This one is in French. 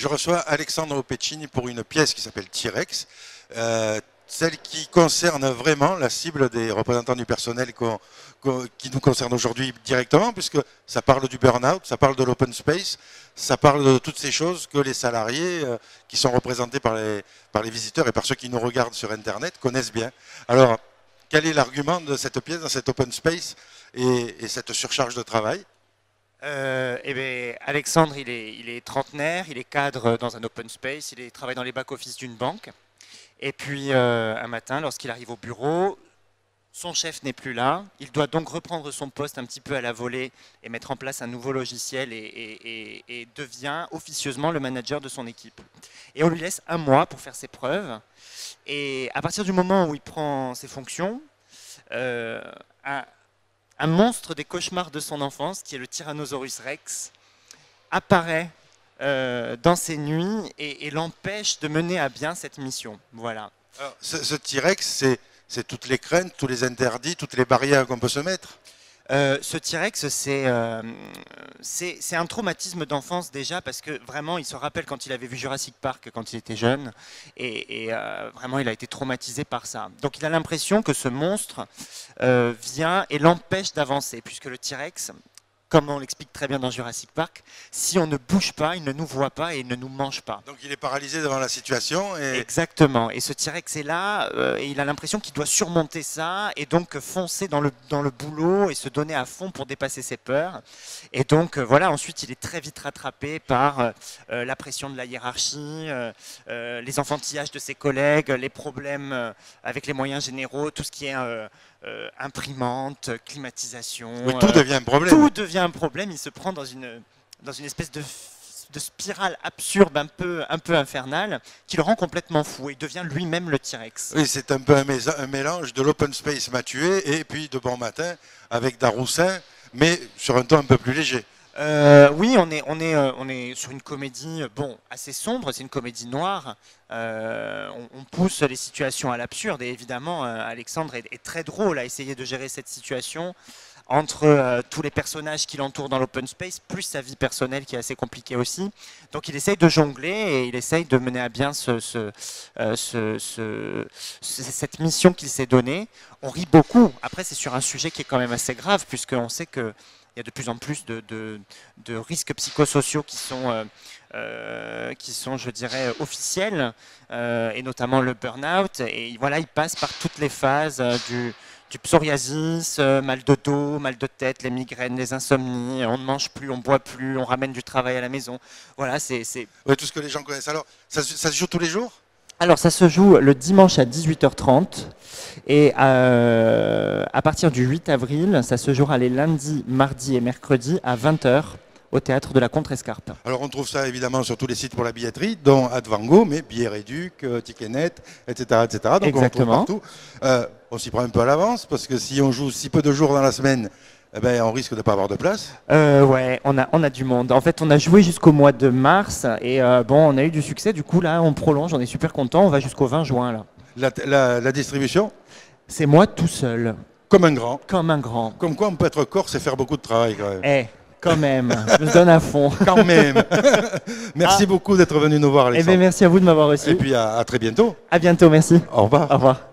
Je reçois Alexandre Peccini pour une pièce qui s'appelle T-Rex, celle qui concerne vraiment la cible des représentants du personnel qui nous concerne aujourd'hui directement, puisque ça parle du burn-out, ça parle de l'open space, ça parle de toutes ces choses que les salariés qui sont représentés par les visiteurs et par ceux qui nous regardent sur Internet connaissent bien. Alors, quel est l'argument de cette pièce dans cet open space et cette surcharge de travail? Eh bien, Alexandre, il est trentenaire, il est cadre dans un open space, il travaille dans les back-office d'une banque. Et puis, un matin, lorsqu'il arrive au bureau, son chef n'est plus là. Il doit donc reprendre son poste un petit peu à la volée et mettre en place un nouveau logiciel et devient officieusement le manager de son équipe. Et on lui laisse un mois pour faire ses preuves. Et à partir du moment où il prend ses fonctions, un monstre des cauchemars de son enfance, qui est le Tyrannosaurus Rex, apparaît dans ses nuits et l'empêche de mener à bien cette mission. Voilà. Alors, ce T-Rex, c'est toutes les craintes, tous les interdits, toutes les barrières qu'on peut se mettre. Ce T-Rex, c'est un traumatisme d'enfance déjà, parce que vraiment, il se rappelle quand il avait vu Jurassic Park quand il était jeune, et vraiment, il a été traumatisé par ça. Donc, il a l'impression que ce monstre vient et l'empêche d'avancer, puisque le T-Rex, comme on l'explique très bien dans Jurassic Park, si on ne bouge pas, il ne nous voit pas et il ne nous mange pas. Donc il est paralysé devant la situation. Exactement. Et ce T-Rex est là et il a l'impression qu'il doit surmonter ça et donc foncer dans le boulot et se donner à fond pour dépasser ses peurs. Et donc voilà, ensuite il est très vite rattrapé par la pression de la hiérarchie, les enfantillages de ses collègues, les problèmes avec les moyens généraux, tout ce qui est imprimante, climatisation. Oui, tout devient un problème. Tout devient un problème. Il se prend dans une espèce de spirale absurde, un peu infernale, qui le rend complètement fou. Il devient lui-même le T-Rex. Oui, c'est un peu un mélange de l'open space m'a tué et puis de Bon Matin avec Daroussin, mais sur un ton un peu plus léger. Oui, on est sur une comédie assez sombre, c'est une comédie noire. On pousse les situations à l'absurde et évidemment Alexandre est très drôle à essayer de gérer cette situation entre tous les personnages qui l'entourent dans l'open space, plus sa vie personnelle qui est assez compliquée aussi. Donc il essaye de jongler et il essaye de mener à bien cette mission qu'il s'est donnée. On rit beaucoup. Après, c'est sur un sujet qui est quand même assez grave, puisqu'on sait que il y a de plus en plus de risques psychosociaux qui sont, je dirais, officiels, et notamment le burn-out. Et voilà, il passe par toutes les phases du psoriasis, mal de dos, mal de tête, les migraines, les insomnies, on ne mange plus, on ne boit plus, on ramène du travail à la maison. Voilà, c'est... Oui, tout ce que les gens connaissent. Alors, ça se joue tous les jours ? Alors, ça se joue le dimanche à 18h30 et à partir du 8 avril, ça se jouera les lundis, mardis et mercredis à 20h au théâtre de la Contrescarpe. Alors, on trouve ça évidemment sur tous les sites pour la billetterie, dont Advango, mais Billets Réduc, Ticketnet, etc., etc. Donc, exactement. On trouve partout. On s'y prend un peu à l'avance parce que si on joue si peu de jours dans la semaine, eh ben, on risque de ne pas avoir de place. Ouais, on a du monde. En fait, on a joué jusqu'au mois de mars et on a eu du succès. Du coup, là, on prolonge, on est super content. On va jusqu'au 20 juin. Là. La distribution ? C'est moi tout seul. Comme un grand. Comme un grand. Comme quoi, on peut être corse et faire beaucoup de travail quand même. Quand même, je me donne à fond. Quand même. Merci beaucoup d'être venu nous voir, Alexandre. Merci à vous de m'avoir reçu. Et puis à très bientôt. À bientôt, merci. Au revoir. Au revoir.